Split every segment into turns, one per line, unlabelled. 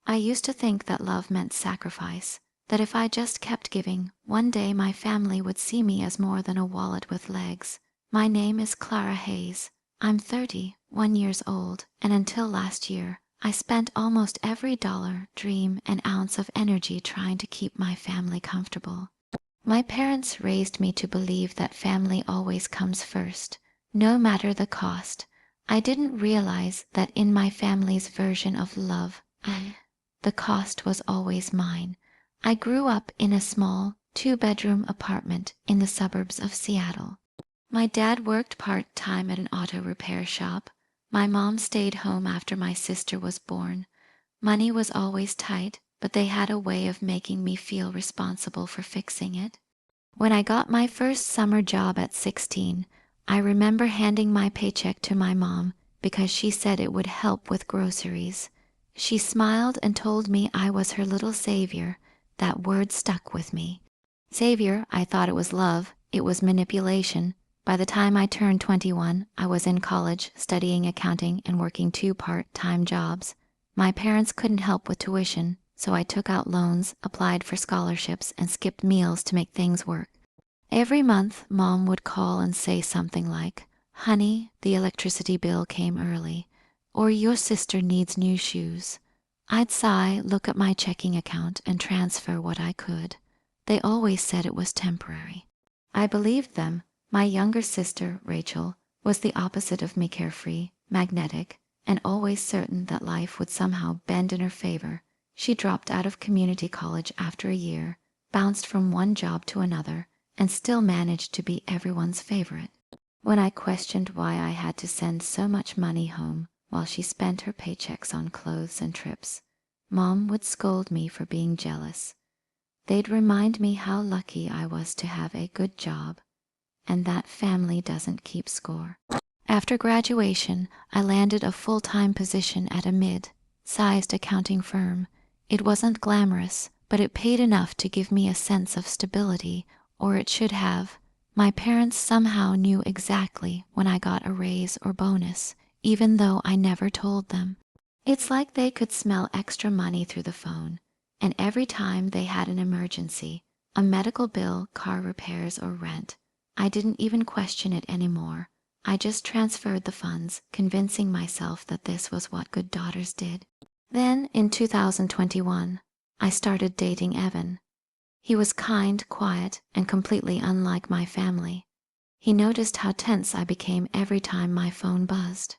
I used to think that love meant sacrifice, that if I just kept giving, one day my family would see me as more than a wallet with legs. My name is Clara Hayes. I'm 31 years old, and until last year, I spent almost every dollar, dream, and ounce of energy trying to keep my family comfortable. My parents raised me to believe that family always comes first, no matter the cost. I didn't realize that in my family's version of love, the cost was always mine. I grew up in a small, two-bedroom apartment in the suburbs of Seattle. My dad worked part-time at an auto repair shop. My mom stayed home after my sister was born. Money was always tight, but they had a way of making me feel responsible for fixing it. When I got my first summer job at 16, I remember handing my paycheck to my mom because she said it would help with groceries. She smiled and told me I was her little savior. That word stuck with me. Savior, I thought it was love. It was manipulation. By the time I turned 21, I was in college studying accounting and working 2 part-time jobs. My parents couldn't help with tuition, so I took out loans, applied for scholarships, and skipped meals to make things work. Every month, Mom would call and say something like, "Honey, the electricity bill came early," or "Your sister needs new shoes." I'd sigh, look at my checking account, and transfer what I could. They always said it was temporary. I believed them. My younger sister, Rachel, was the opposite of me, carefree, magnetic, and always certain that life would somehow bend in her favor. She dropped out of community college after a year, bounced from one job to another, and still managed to be everyone's favorite. When I questioned why I had to send so much money home while she spent her paychecks on clothes and trips, Mom would scold me for being jealous. They'd remind me how lucky I was to have a good job, and that family doesn't keep score. After graduation, I landed a full-time position at a mid-sized accounting firm. It wasn't glamorous, but it paid enough to give me a sense of stability, or it should have. My parents somehow knew exactly when I got a raise or bonus, even though I never told them. It's like they could smell extra money through the phone, and every time they had an emergency, a medical bill, car repairs, or rent, I didn't even question it anymore. I just transferred the funds, convincing myself that this was what good daughters did. Then, in 2021, I started dating Evan. He was kind, quiet, and completely unlike my family. He noticed how tense I became every time my phone buzzed.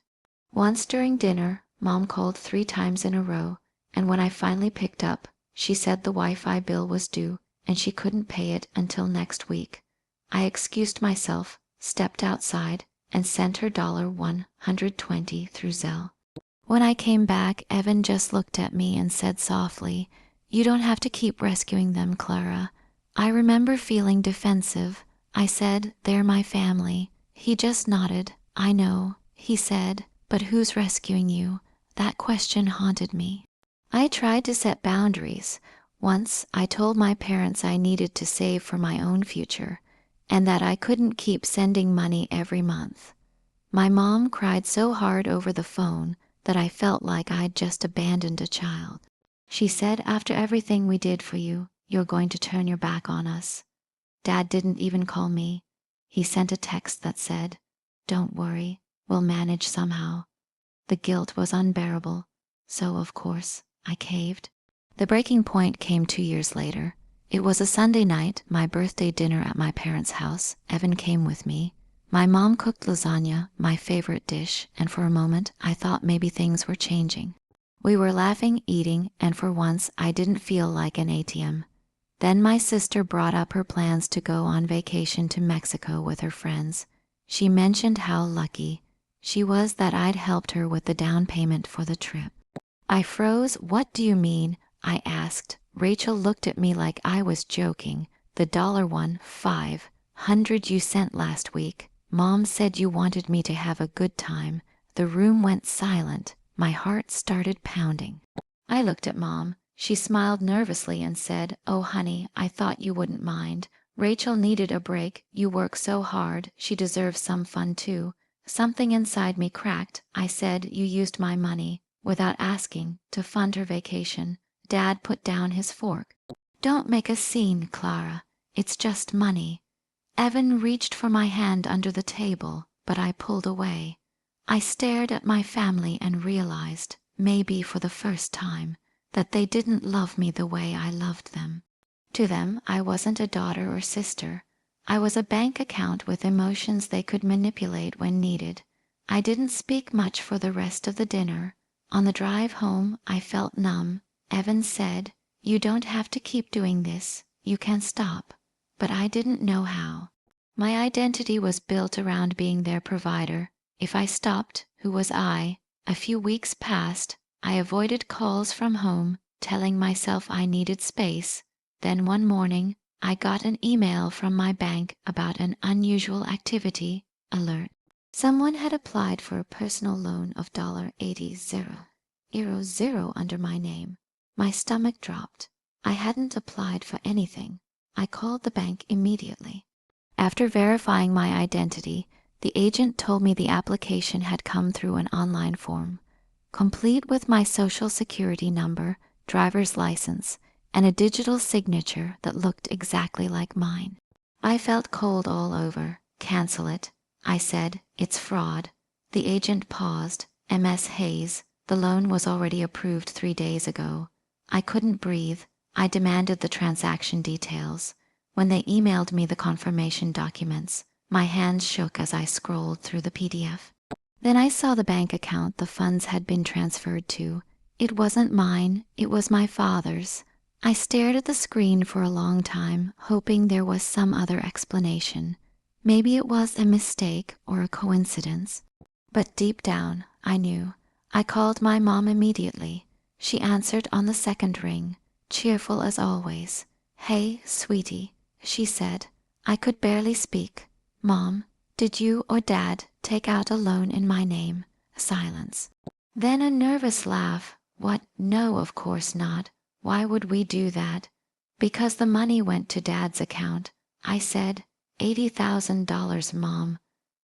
Once during dinner, Mom called 3 times in a row, and when I finally picked up, she said the Wi-Fi bill was due and she couldn't pay it until next week. I excused myself, stepped outside, and sent her $120 through Zelle. When I came back, Evan just looked at me and said softly, "You don't have to keep rescuing them, Clara." I remember feeling defensive. I said, "They're my family." He just nodded. "I know," he said, "but who's rescuing you?" That question haunted me. I tried to set boundaries. Once, I told my parents I needed to save for my own future, and that I couldn't keep sending money every month. My mom cried so hard over the phone that I felt like I'd just abandoned a child. She said, "After everything we did for you, you're going to turn your back on us." Dad didn't even call me. He sent a text that said, "Don't worry, we'll manage somehow." The guilt was unbearable, so of course, I caved. The breaking point came 2 years later. It was a Sunday night, my birthday dinner at my parents' house. Evan came with me. My mom cooked lasagna, my favorite dish, and for a moment I thought maybe things were changing. We were laughing, eating, and for once I didn't feel like an ATM. Then my sister brought up her plans to go on vacation to Mexico with her friends. She mentioned how lucky she was that I'd helped her with the down payment for the trip. I froze. "What do you mean?" I asked. Rachel looked at me like I was joking. "The $500 you sent last week. Mom said you wanted me to have a good time." The room went silent. My heart started pounding. I looked at Mom. She smiled nervously and said, "Oh, honey, I thought you wouldn't mind. Rachel needed a break. You work so hard. She deserves some fun too." Something inside me cracked. I said, "You used my money. Without asking to fund her vacation, Dad put down his fork. "Don't make a scene, Clara. It's just money." Evan reached for my hand under the table, but I pulled away. I stared at my family and realized, maybe for the first time, that they didn't love me the way I loved them. To them, I wasn't a daughter or sister. I was a bank account with emotions they could manipulate when needed. I didn't speak much for the rest of the dinner. On the drive home, I felt numb. Evan said, "You don't have to keep doing this. You can stop." But I didn't know how. My identity was built around being their provider. If I stopped, who was I? A few weeks passed. I avoided calls from home, telling myself I needed space. Then one morning, I got an email from my bank about an unusual activity alert. Someone had applied for a personal loan of $80,000 under my name. My stomach dropped. I hadn't applied for anything. I called the bank immediately. After verifying my identity, the agent told me the application had come through an online form, complete with my social security number, driver's license, and a digital signature that looked exactly like mine. I felt cold all over. "Cancel it," I said. "It's fraud." The agent paused. "Ms. Hayes, the loan was already approved 3 days ago." I couldn't breathe. I demanded the transaction details. When they emailed me the confirmation documents, my hands shook as I scrolled through the PDF. Then I saw the bank account the funds had been transferred to. It wasn't mine, it was my father's. I stared at the screen for a long time, hoping there was some other explanation. Maybe it was a mistake or a coincidence. But deep down, I knew. I called my mom immediately. She answered on the second ring, cheerful as always. "Hey, sweetie," she said. I could barely speak. "Mom, did you or Dad take out a loan in my name?" Silence. Then a nervous laugh. "What? No, of course not. Why would we do that?" "Because the money went to Dad's account." I said, $80,000, Mom."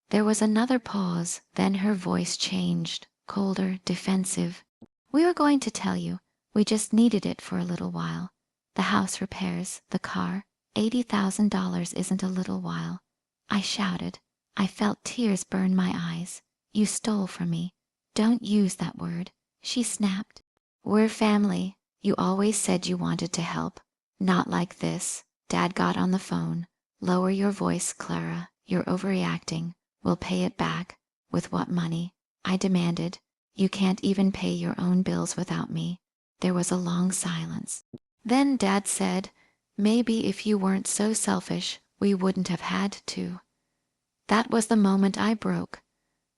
There was another pause, then her voice changed, colder, defensive. "We were going to tell you. We just needed it for a little while. The house repairs, the car. $80,000 isn't a little while." I shouted. I felt tears burn my eyes. "You stole from me." "Don't use that word," she snapped. "We're family. You always said you wanted to help. Not like this." Dad got on the phone. "Lower your voice, Clara. You're overreacting. We'll pay it back." "With what money?" I demanded. "You can't even pay your own bills without me." There was a long silence. Then Dad said, "Maybe if you weren't so selfish, we wouldn't have had to." That was the moment I broke.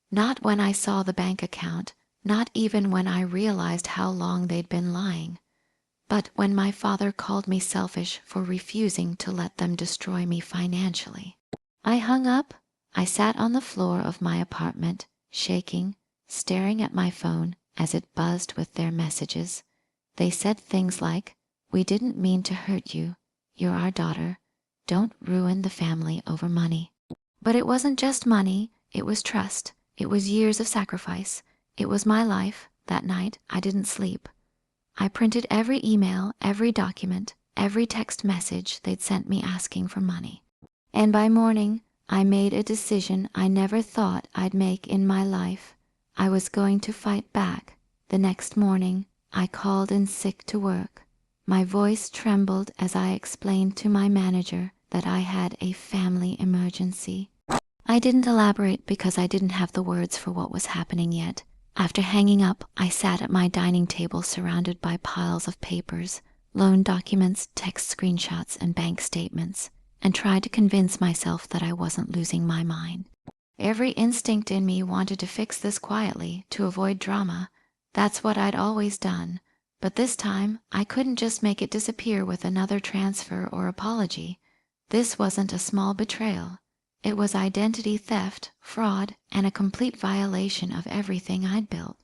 Not when I saw the bank account, not even when I realized how long they'd been lying, but when my father called me selfish for refusing to let them destroy me financially. I hung up. I sat on the floor of my apartment, shaking, staring at my phone as it buzzed with their messages. They said things like, "We didn't mean to hurt you. You're our daughter. Don't ruin the family over money." But it wasn't just money. It was trust. It was years of sacrifice. It was my life. That night, I didn't sleep. I printed every email, every document, every text message they'd sent me asking for money. And by morning, I made a decision I never thought I'd make in my life. I was going to fight back. The next morning, I called in sick to work. My voice trembled as I explained to my manager that I had a family emergency. I didn't elaborate because I didn't have the words for what was happening yet. After hanging up, I sat at my dining table surrounded by piles of papers, loan documents, text screenshots, and bank statements, and tried to convince myself that I wasn't losing my mind. Every instinct in me wanted to fix this quietly, to avoid drama. That's what I'd always done. But this time, I couldn't just make it disappear with another transfer or apology. This wasn't a small betrayal. It was identity theft, fraud, and a complete violation of everything I'd built.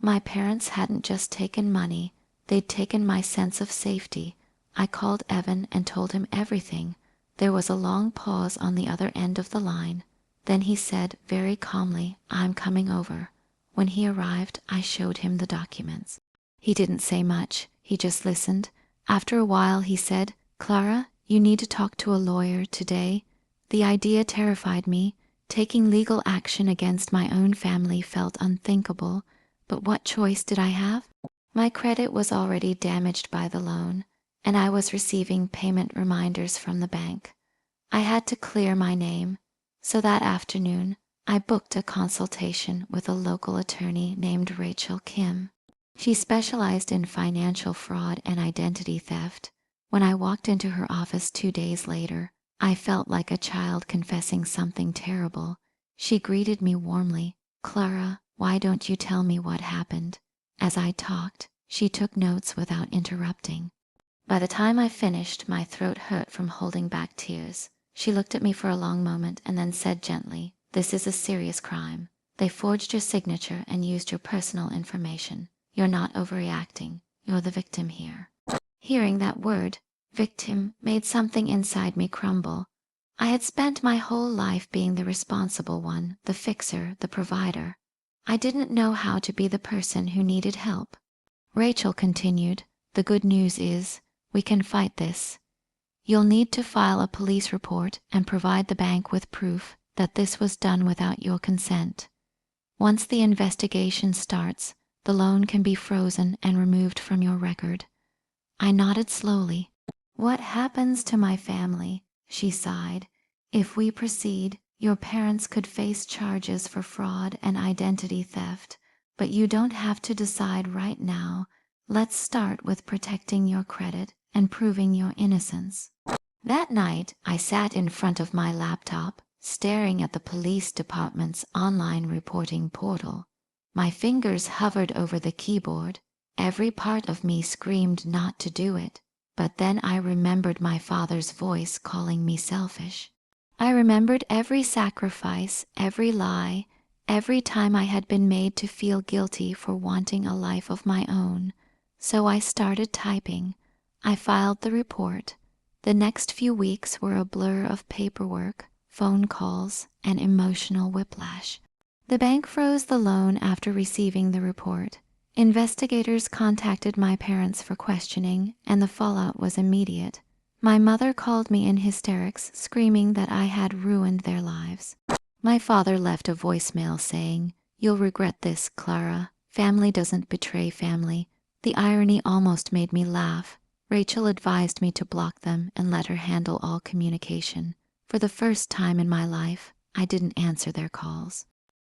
My parents hadn't just taken money, they'd taken my sense of safety. I called Evan and told him everything. There was a long pause on the other end of the line. Then he said very calmly, "I'm coming over." When he arrived, I showed him the documents. He didn't say much, he just listened. After a while, he said, "Clara, you need to talk to a lawyer today." The idea terrified me. Taking legal action against my own family felt unthinkable, but what choice did I have? My credit was already damaged by the loan, and I was receiving payment reminders from the bank. I had to clear my name, so that afternoon I booked a consultation with a local attorney named Rachel Kim. She specialized in financial fraud and identity theft. When I walked into her office 2 days later, I felt like a child confessing something terrible. She greeted me warmly. "Clara, why don't you tell me what happened?" As I talked, she took notes without interrupting. By the time I finished, my throat hurt from holding back tears. She looked at me for a long moment and then said gently, "This is a serious crime. They forged your signature and used your personal information. You're not overreacting. You're the victim here." Hearing that word, victim, made something inside me crumble. I had spent my whole life being the responsible one, the fixer, the provider. I didn't know how to be the person who needed help. Rachel continued, "The good news is, we can fight this. You'll need to file a police report and provide the bank with proof that this was done without your consent. Once the investigation starts, the loan can be frozen and removed from your record." I nodded slowly. "What happens to my family?" she sighed. "If we proceed, your parents could face charges for fraud and identity theft, but you don't have to decide right now. Let's start with protecting your credit and proving your innocence." That night, I sat in front of my laptop, staring at the police department's online reporting portal. My fingers hovered over the keyboard. Every part of me screamed not to do it, but then I remembered my father's voice calling me selfish. I remembered every sacrifice, every lie, every time I had been made to feel guilty for wanting a life of my own. So I started typing. I filed the report. The next few weeks were a blur of paperwork, phone calls, and emotional whiplash. The bank froze the loan after receiving the report. Investigators contacted my parents for questioning, and the fallout was immediate. My mother called me in hysterics, screaming that I had ruined their lives. My father left a voicemail saying, "You'll regret this, Clara. Family doesn't betray family." The irony almost made me laugh. Rachel advised me to block them and let her handle all communication. For the first time in my life, I didn't answer their calls.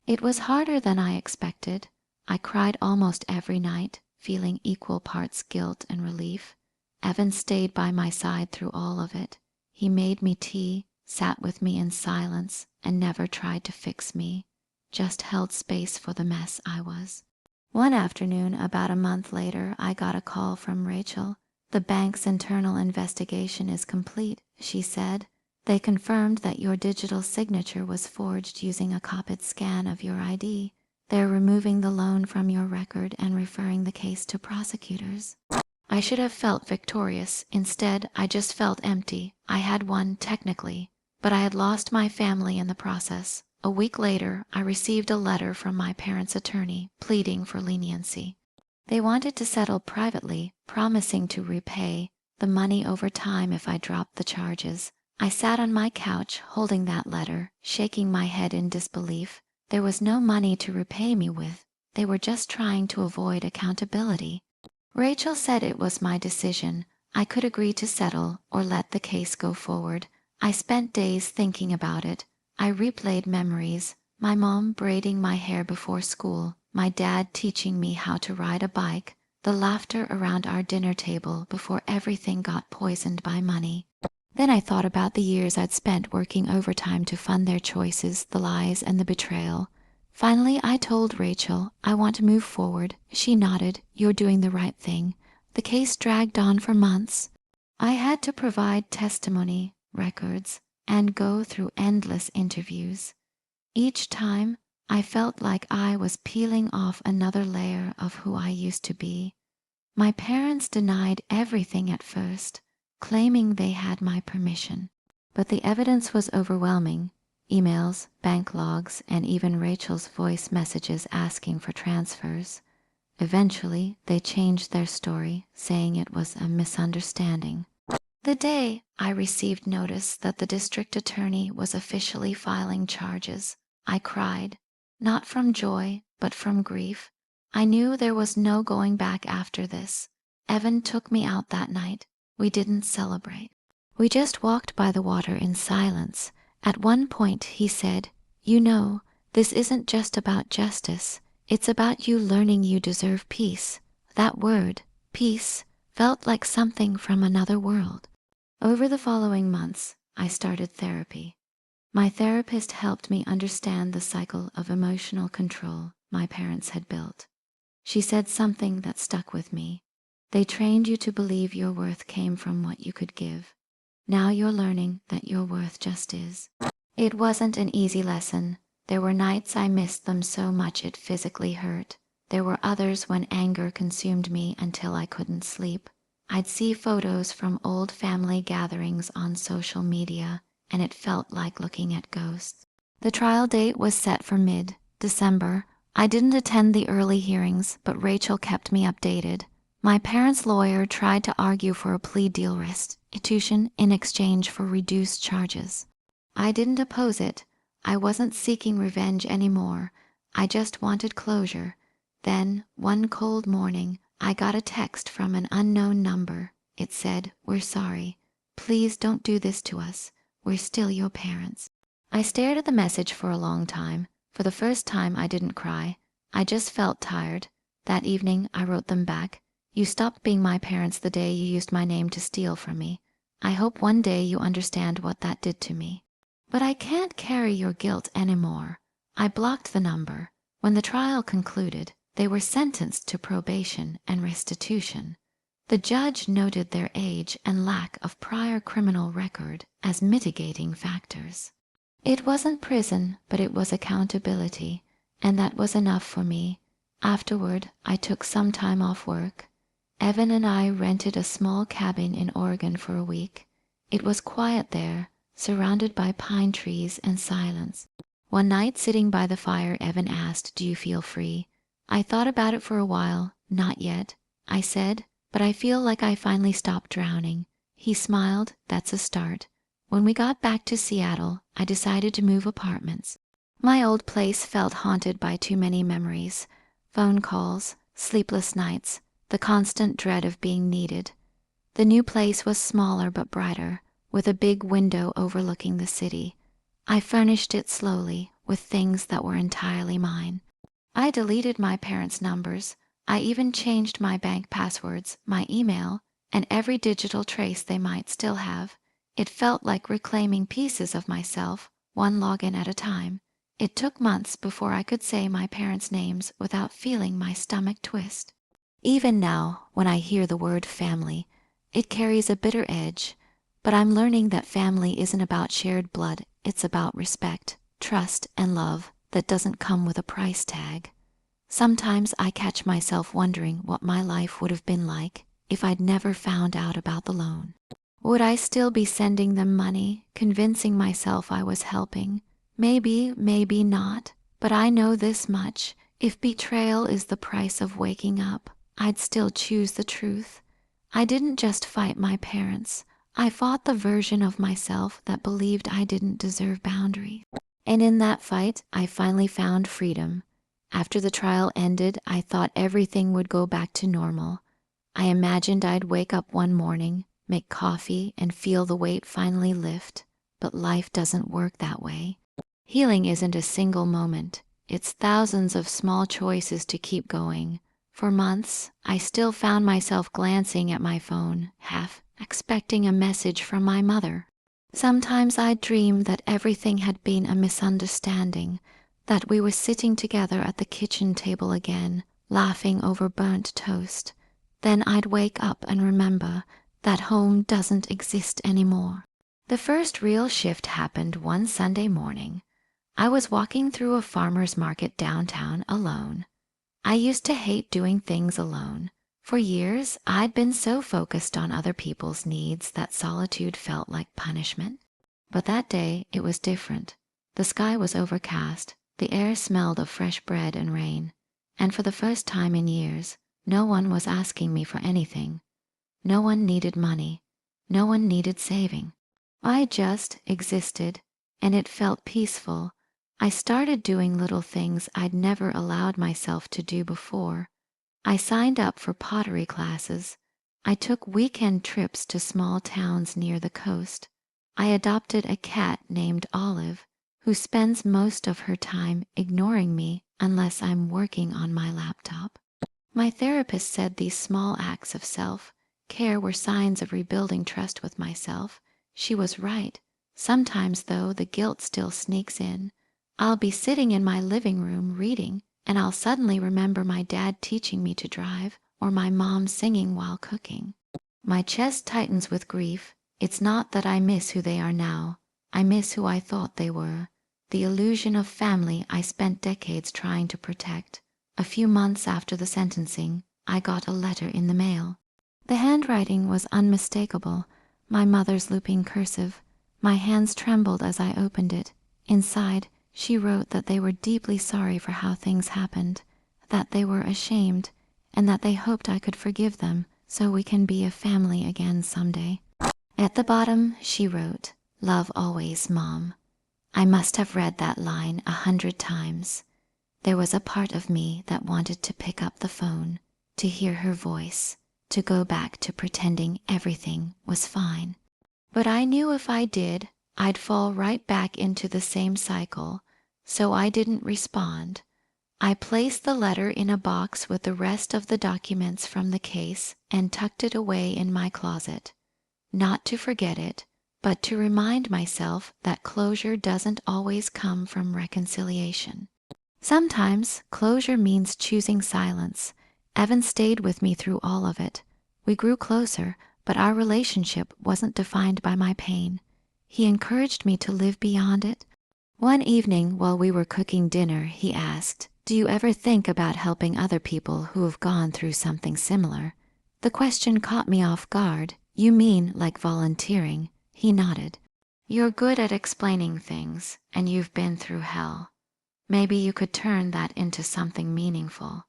It was harder than I expected. I cried almost every night, feeling equal parts guilt and relief. Evan stayed by my side through all of it. He made me tea, sat with me in silence, and never tried to fix me, just held space for the mess I was. One afternoon, about a month later, I got a call from Rachel. "The bank's internal investigation is complete," she said. "They confirmed that your digital signature was forged using a copied scan of your ID. They're removing the loan from your record and referring the case to prosecutors." I should have felt victorious. Instead, I just felt empty. I had won technically, but I had lost my family in the process. A week later, I received a letter from my parents' attorney pleading for leniency. They wanted to settle privately, promising to repay the money over time if I dropped the charges. I sat on my couch holding that letter, shaking my head in disbelief. There was no money to repay me with. They were just trying to avoid accountability. Rachel said it was my decision. I could agree to settle or let the case go forward. I spent days thinking about it. I replayed memories. My mom braiding my hair before school, my dad teaching me how to ride a bike, the laughter around our dinner table before everything got poisoned by money. Then I thought about the years I'd spent working overtime to fund their choices, the lies, and the betrayal. Finally, I told Rachel, "I want to move forward." She nodded, "You're doing the right thing." The case dragged on for months. I had to provide testimony, records, and go through endless interviews. Each time, I felt like I was peeling off another layer of who I used to be. My parents denied everything at first, claiming they had my permission. But the evidence was overwhelming. emails, bank logs, and even Rachel's voice messages asking for transfers. Eventually, they changed their story, saying it was a misunderstanding. The day I received notice that the district attorney was officially filing charges, I cried, not from joy, but from grief. I knew there was no going back after this. Evan took me out that night. We didn't celebrate. We just walked by the water in silence. At one point, he said, "You know, this isn't just about justice. It's about you learning you deserve peace." That word, peace, felt like something from another world. Over the following months, I started therapy. My therapist helped me understand the cycle of emotional control my parents had built. She said something that stuck with me. They trained you to believe your worth came from what you could give. Now you're learning that your worth just is. It wasn't an easy lesson. There were nights I missed them so much it physically hurt. There were others when anger consumed me until I couldn't sleep. I'd see photos from old family gatherings on social media, and it felt like looking at ghosts. The trial date was set for mid-December. I didn't attend the early hearings, but Rachel kept me updated. My parents' lawyer tried to argue for a plea deal restitution in exchange for reduced charges. I didn't oppose it. I wasn't seeking revenge anymore. I just wanted closure. Then, one cold morning, I got a text from an unknown number. It said, "We're sorry. Please don't do this to us. We're still your parents." I stared at the message for a long time. For the first time, I didn't cry. I just felt tired. That evening, I wrote them back. "You stopped being my parents the day you used my name to steal from me. I hope one day you understand what that did to me. But I can't carry your guilt anymore." I blocked the number. When the trial concluded, they were sentenced to probation and restitution. The judge noted their age and lack of prior criminal record as mitigating factors. It wasn't prison, but it was accountability, and that was enough for me. Afterward, I took some time off work. Evan and I rented a small cabin in Oregon for a week. It was quiet there, surrounded by pine trees and silence. One night, sitting by the fire, Evan asked, "Do you feel free?" I thought about it for a while. "Not yet," I said, "but I feel like I finally stopped drowning." He smiled. "That's a start." When we got back to Seattle, I decided to move apartments. My old place felt haunted by too many memories. Phone calls, sleepless nights, the constant dread of being needed. The new place was smaller but brighter, with a big window overlooking the city. I furnished it slowly with things that were entirely mine. I deleted my parents' numbers. I even changed my bank passwords, my email, and every digital trace they might still have. It felt like reclaiming pieces of myself, one login at a time. It took months before I could say my parents' names without feeling my stomach twist. Even now, when I hear the word family, it carries a bitter edge. But I'm learning that family isn't about shared blood. It's about respect, trust, and love that doesn't come with a price tag. Sometimes I catch myself wondering what my life would have been like if I'd never found out about the loan. Would I still be sending them money, convincing myself I was helping? Maybe, maybe not. But I know this much. If betrayal is the price of waking up, I'd still choose the truth. I didn't just fight my parents. I fought the version of myself that believed I didn't deserve boundaries. And in that fight, I finally found freedom. After the trial ended, I thought everything would go back to normal. I imagined I'd wake up one morning, make coffee, and feel the weight finally lift. But life doesn't work that way. Healing isn't a single moment. It's thousands of small choices to keep going. For months, I still found myself glancing at my phone, half expecting a message from my mother. Sometimes I'd dream that everything had been a misunderstanding, that we were sitting together at the kitchen table again, laughing over burnt toast. Then I'd wake up and remember that home doesn't exist anymore. The first real shift happened one Sunday morning. I was walking through a farmer's market downtown alone. I used to hate doing things alone. For years, I'd been so focused on other people's needs that solitude felt like punishment. But that day, it was different. The sky was overcast, the air smelled of fresh bread and rain, and for the first time in years, no one was asking me for anything. No one needed money. No one needed saving. I just existed, and it felt peaceful. I started doing little things I'd never allowed myself to do before. I signed up for pottery classes. I took weekend trips to small towns near the coast. I adopted a cat named Olive, who spends most of her time ignoring me unless I'm working on my laptop. My therapist said these small acts of self-care were signs of rebuilding trust with myself. She was right. Sometimes, though, the guilt still sneaks in. I'll be sitting in my living room reading, and I'll suddenly remember my dad teaching me to drive or my mom singing while cooking. My chest tightens with grief. It's not that I miss who they are now. I miss who I thought they were. The illusion of family I spent decades trying to protect. A few months after the sentencing, I got a letter in the mail. The handwriting was unmistakable, my mother's looping cursive. My hands trembled as I opened it. Inside, she wrote that they were deeply sorry for how things happened, that they were ashamed, and that they hoped I could forgive them so we can be a family again someday. At the bottom, she wrote, "Love always, Mom." I must have read that line 100 times. There was a part of me that wanted to pick up the phone, to hear her voice, to go back to pretending everything was fine. But I knew if I did, I'd fall right back into the same cycle, so I didn't respond. I placed the letter in a box with the rest of the documents from the case and tucked it away in my closet. Not to forget it, but to remind myself that closure doesn't always come from reconciliation. Sometimes closure means choosing silence. Evan stayed with me through all of it. We grew closer, but our relationship wasn't defined by my pain. He encouraged me to live beyond it. One evening while we were cooking dinner, he asked, "Do you ever think about helping other people who have gone through something similar?" The question caught me off guard. "You mean like volunteering?" He nodded. "You're good at explaining things, and you've been through hell. Maybe you could turn that into something meaningful."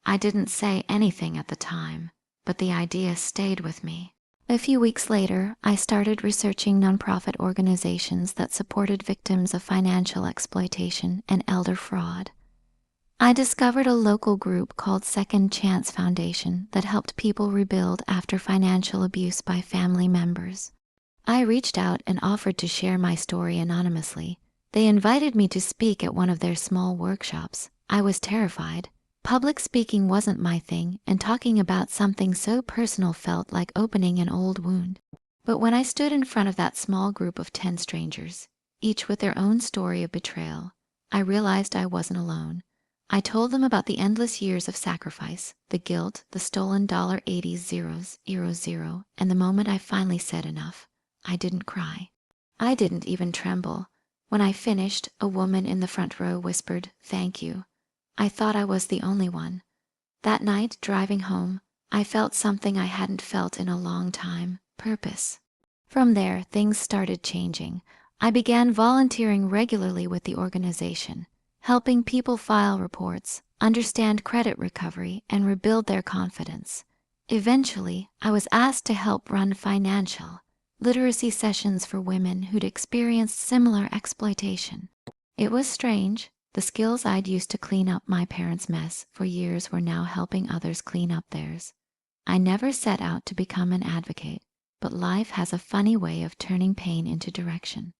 I didn't say anything at the time, but the idea stayed with me. A few weeks later, I started researching nonprofit organizations that supported victims of financial exploitation and elder fraud. I discovered a local group called Second Chance Foundation that helped people rebuild after financial abuse by family members. I reached out and offered to share my story anonymously. They invited me to speak at one of their small workshops. I was terrified. Public speaking wasn't my thing, and talking about something so personal felt like opening an old wound. But when I stood in front of that small group of 10 strangers, each with their own story of betrayal, I realized I wasn't alone. I told them about the endless years of sacrifice, the guilt, the stolen $80 000, and the moment I finally said enough, I didn't cry. I didn't even tremble. When I finished, a woman in the front row whispered, "Thank you." I thought I was the only one. That night, driving home, I felt something I hadn't felt in a long time: purpose. From there, things started changing. I began volunteering regularly with the organization, helping people file reports, understand credit recovery, and rebuild their confidence. Eventually, I was asked to help run financial literacy sessions for women who'd experienced similar exploitation. It was strange. The skills I'd used to clean up my parents' mess for years were now helping others clean up theirs. I never set out to become an advocate, but life has a funny way of turning pain into direction.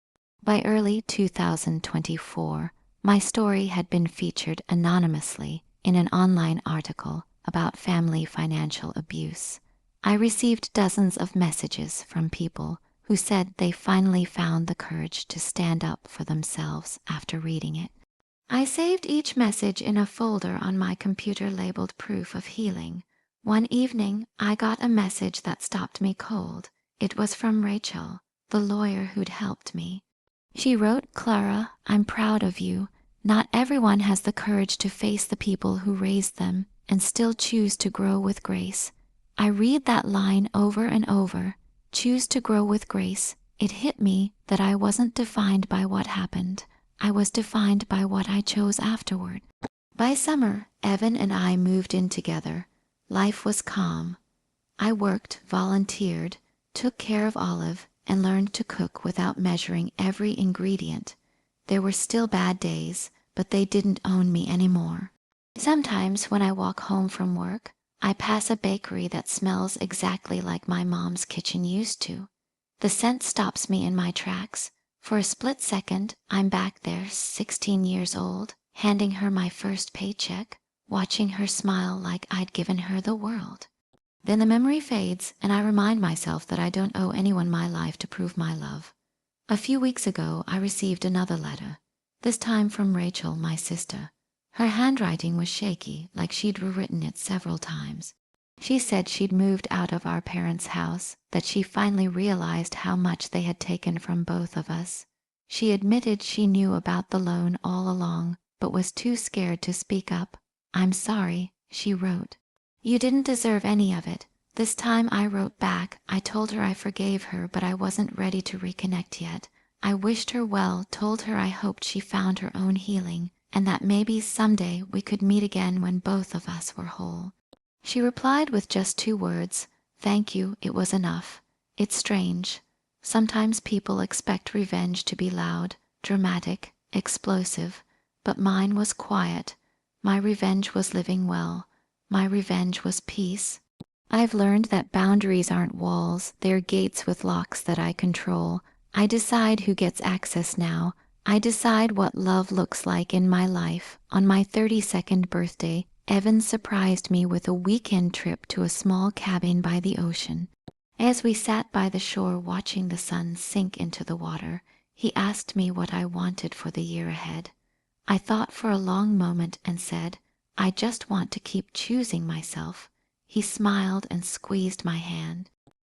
By early 2024, my story had been featured anonymously in an online article about family financial abuse. I received dozens of messages from people who said they finally found the courage to stand up for themselves after reading it. I saved each message in a folder on my computer labeled Proof of Healing. One evening, I got a message that stopped me cold. It was from Rachel, the lawyer who'd helped me. She wrote, "Clara, I'm proud of you. Not everyone has the courage to face the people who raised them and still choose to grow with grace." I read that line over and over. Choose to grow with grace. It hit me that I wasn't defined by what happened. I was defined by what I chose afterward. By summer, Evan and I moved in together. Life was calm. I worked, volunteered, took care of Olive, and learned to cook without measuring every ingredient. There were still bad days, but they didn't own me anymore. Sometimes when I walk home from work, I pass a bakery that smells exactly like my mom's kitchen used to. The scent stops me in my tracks. For a split second, I'm back there, 16 years old, handing her my first paycheck, watching her smile like I'd given her the world. Then the memory fades, and I remind myself that I don't owe anyone my life to prove my love. A few weeks ago, I received another letter, this time from Rachel, my sister. Her handwriting was shaky, like she'd rewritten it several times. She said she'd moved out of our parents' house, that she finally realized how much they had taken from both of us. She admitted she knew about the loan all along, but was too scared to speak up. "I'm sorry," she wrote. "You didn't deserve any of it." This time I wrote back. I told her I forgave her, but I wasn't ready to reconnect yet. I wished her well, told her I hoped she found her own healing, and that maybe someday we could meet again when both of us were whole. She replied with just 2 words, "Thank you, it was enough." It's strange. Sometimes people expect revenge to be loud, dramatic, explosive, but mine was quiet. My revenge was living well. My revenge was peace. I've learned that boundaries aren't walls, they're gates with locks that I control. I decide who gets access now. I decide what love looks like in my life. On my 32nd birthday, Evan surprised me with a weekend trip to a small cabin by the ocean. As we sat by the shore watching the sun sink into the water, he asked me what I wanted for the year ahead. I thought for a long moment and said, "I just want to keep choosing myself." He smiled and squeezed my hand.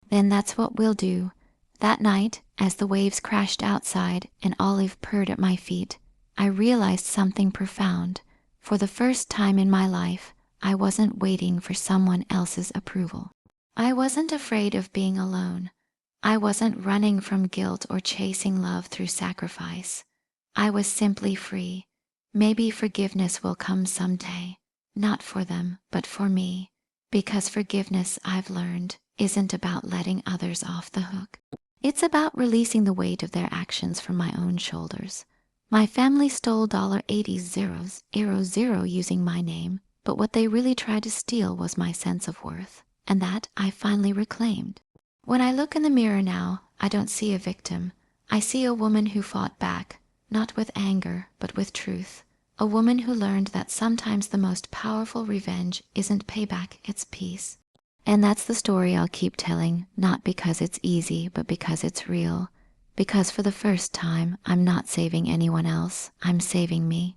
"Then that's what we'll do." That night, as the waves crashed outside and Olive purred at my feet, I realized something profound. For the first time in my life, I wasn't waiting for someone else's approval. I wasn't afraid of being alone. I wasn't running from guilt or chasing love through sacrifice. I was simply free. Maybe forgiveness will come someday. Not for them, but for me. Because forgiveness, I've learned, isn't about letting others off the hook. It's about releasing the weight of their actions from my own shoulders. My family stole $80 using my name, but what they really tried to steal was my sense of worth, and that I finally reclaimed. When I look in the mirror now, I don't see a victim. I see a woman who fought back, not with anger, but with truth. A woman who learned that sometimes the most powerful revenge isn't payback, it's peace. And that's the story I'll keep telling, not because it's easy, but because it's real. Because for the first time, I'm not saving anyone else, I'm saving me.